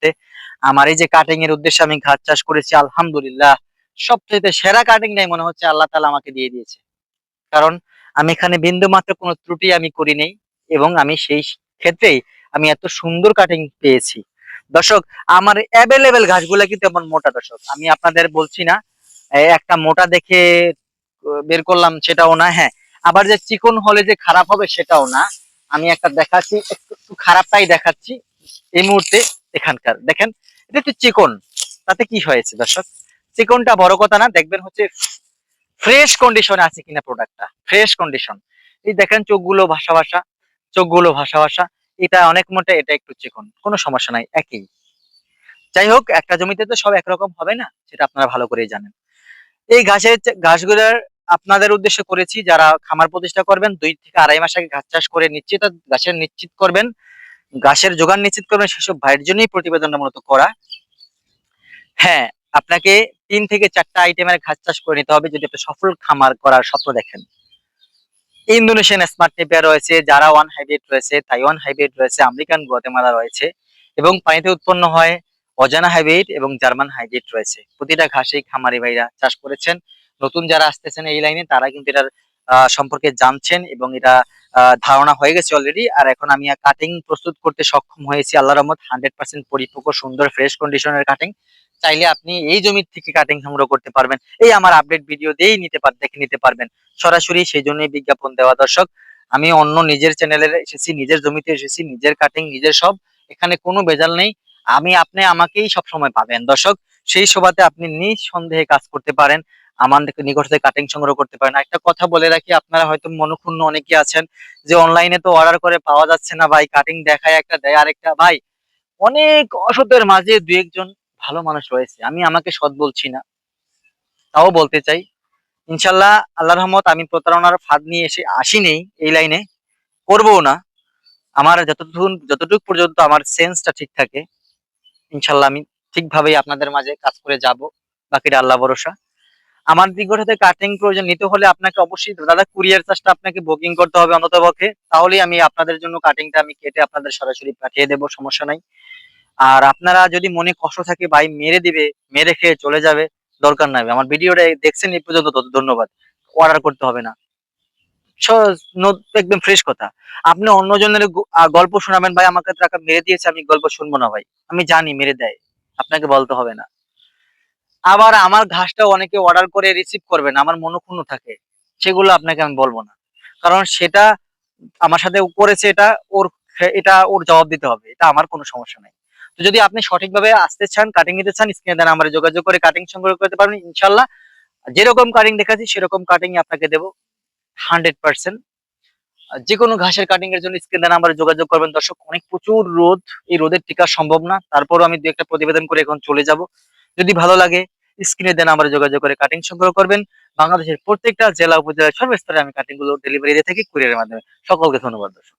মুহূর্তে আমার এই যে কাটিং এর উদ্দেশ্যে আমি ঘাস চাষ করেছি, আলহামদুলিল্লাহ সবচেয়ে সেরা কাটিংটাই মনে হচ্ছে আল্লাহ তাআলা আমাকে দিয়ে দিয়েছে। কারণ আমি এখানে বিন্দু মাত্র কোনো ত্রুটি আমি করি নাই, এবং আমি সেই ক্ষেত্রেই আমি এত সুন্দর কাটিং পেয়েছি। দর্শক, আমার অ্যাভেলেবেল ঘাসগুলা কিন্তু এমন মোটা, দর্শক আমি আপনাদের বলছি না একটা মোটা দেখে বের করলাম সেটাও না, হ্যাঁ আবার যে চিকন হলে যে খারাপ হবে সেটাও না। আমি একটা দেখাচ্ছি, একটু একটু খারাপটাই দেখাচ্ছি এই মুহূর্তে। এখানকার দেখেন, এটা একটু চিকন, তাতে কি হয়েছে দর্শক? চিকনটা বড় কথা না, দেখবেন হচ্ছে ফ্রেশ কন্ডিশনে আছে কিনা প্রোডাক্টটা, ফ্রেশ কন্ডিশন। এই দেখেন চোখগুলো ভাসা ভাসা, চোখগুলো ভাসা ভাসা, এটা অনেক মোটা, এটা একটু চিকন, কোনো সমস্যা নাই, একই। যাই হোক, একটা জমিতে তো সব একরকম হবে না, সেটা আপনারা ভালো করেই জানেন। এই ঘাসগুলার আপনাদের উদ্দেশ্যে করেছি, যারা খামার প্রতিষ্ঠা করবেন 2 থেকে আড়াই মাস আগে ঘাস চাষ করে নিশ্চিত ঘাসের নিশ্চিত করবেন, ঘাসের যোগান নিশ্চিত করবেন, সেসব ভাইয়ের জন্যই প্রতিবেদনটা মূলত করা। হ্যাঁ, আপনাকে 3 থেকে 4টা আইটেমের ঘাস চাষ করে নিতে হবে যদি আপনি সফল খামার করার স্বপ্ন দেখেন। ইন্দোনেশিয়ান স্মার্ট নেপিয়ার রয়েছে, জারা ওয়ান হাইব্রিড রয়েছে, তাইওয়ান হাইব্রিড রয়েছে, আমেরিকান গুয়াতেমালা রয়েছে, এবং পানিতে উৎপন্ন হয় অজানা হাইব্রিড এবং জার্মান হাইব্রিড রয়েছে। প্রতিটা ঘাসেই খামারি ভাইরা চাষ করেছেন। নতুন যারা আসতেছেন এই লাইনে তারা কিন্তু এটার সম্পর্কে জানছেন, এবং এটা ধারণা হয়ে গেছে অলরেডি। আর এখন আমি কাটিং প্রস্তুত করতে সক্ষম হয়েছি আল্লাহর রহমত, 100% পরিপক্ক সুন্দর ফ্রেশ কন্ডিশনের কাটিং। চাইলে আপনি এই জমির থেকে কাটিং সংগ্রহ করতে পারবেন, এই আমার আপডেট ভিডিও দিয়েই দেখে নিতে পারবেন সরাসরি। সেই জন্যই বিজ্ঞাপন দেওয়া দর্শক। আমি অন্য নিজের চ্যানেলে এসেছি, নিজের জমিতে এসেছি, নিজের কাটিং নিজের সব, এখানে কোনো ভেজাল নেই। আপনি আমাকেই সব সময় পাবেন দর্শক। সেই সুবাদে আপনি নিঃসন্দেহে কাজ করতে পারেন, আমার নিকট থেকে কাটিং সংগ্রহ করতে পারেন। একটা কথা বলে রাখি, আপনারা হয়তো মনক্ষুণ্ণ অনেকে আছেন যে অনলাইনে তো অর্ডার করে পাওয়া যাচ্ছে না ভাই, কাটিং দেখায় একটা দেয় আরেকটা। ভাই, অনেক অসতের মাঝে দু একজন ভালো মানুষ রয়েছে, আমি আমাকে সৎ বলছি না, তাও বলতে চাই। ইনশাল্লাহ আল্লাহর রহমত আমি প্রতারণার ফাঁদ নিয়ে এসে আসি নেই এই লাইনে, করবো না। আমার যতটুকু পর্যন্ত আমার সেন্সটা ঠিক থাকে, ইনশাল্লাহ আমি ঠিকভাবেই আপনাদের মাঝে কাজ করে যাব, বাকিটা আল্লাহ ভরসা। আমার নিকট হতে কাটিং প্রয়োজন নিতে হলে আপনাকে অবশ্যই দাদা কুরিয়ার চার্জটা আপনাকে বুকিং করতে হবে অন্তত পক্ষে, তাহলেই আমি আপনাদের জন্য কাটিংটা আমি কেটে আপনাদের সরাসরি পাঠিয়ে দেবো, সমস্যা নাই। আর আপনারা যদি মনে কষ্ট থাকে ভাই মেরে দিবে, মেরে খেয়ে চলে যাবে, দরকার নাই। আমার ভিডিওটা দেখছেন এই পর্যন্ত, ধন্যবাদ। অর্ডার করতে হবে না, একদম ফ্রেশ কথা। আপনি অন্যজনের গল্প শোনাবেন ভাই, আমাকে টাকা মেরে দিয়েছে, আমি গল্প শুনবো না ভাই, আমি জানি মেরে দেয়, আপনাকে বলতে হবে না। আবার আমার ঘাসটা অনেকে অর্ডার করে রিসিভ করবে না, আমার মনক্ষুণ্ণ থাকে, সেগুলো আপনাকে আমি বলবো না, কারণ সেটা আমার সাথে ও করেছে, এটা ওর জবাব দিতে হবে, এটা আমার কোনো সমস্যা নাই। তো যদি আপনি সঠিকভাবে আসতে চান, কাটিং নিতে চান, স্ক্রিনে দেন নাম্বারে যোগাযোগ করে কাটিং সংগ্রহ করতে পারবেন ইনশাল্লাহ। যেরকম কাটিং দেখাচ্ছি সেরকম কাটিং আপনাকে দেবো 100%। যে কোনো ঘাসের কাটিং এর জন্য স্ক্রিনে দেওয়া নাম্বারে যোগাযোগ করবেন দর্শক। অনেক প্রচুর রোদ, এই রোদের টিকা সম্ভব না, তারপরও আমি দু একটা প্রতিবেদন করে এখন চলে যাব। যদি ভালো লাগে স্ক্রিনে দেওয়া নাম্বারে যোগাযোগ করে কাটিং সংগ্রহ করবেন। বাংলাদেশের প্রত্যেকটা জেলা উপজেলা সর্বস্তরে আমি কাটিং গুলো ডেলিভারি দিয়ে থাকি কুরিয়ারের মাধ্যমে। সকলকে ধন্যবাদ দর্শক।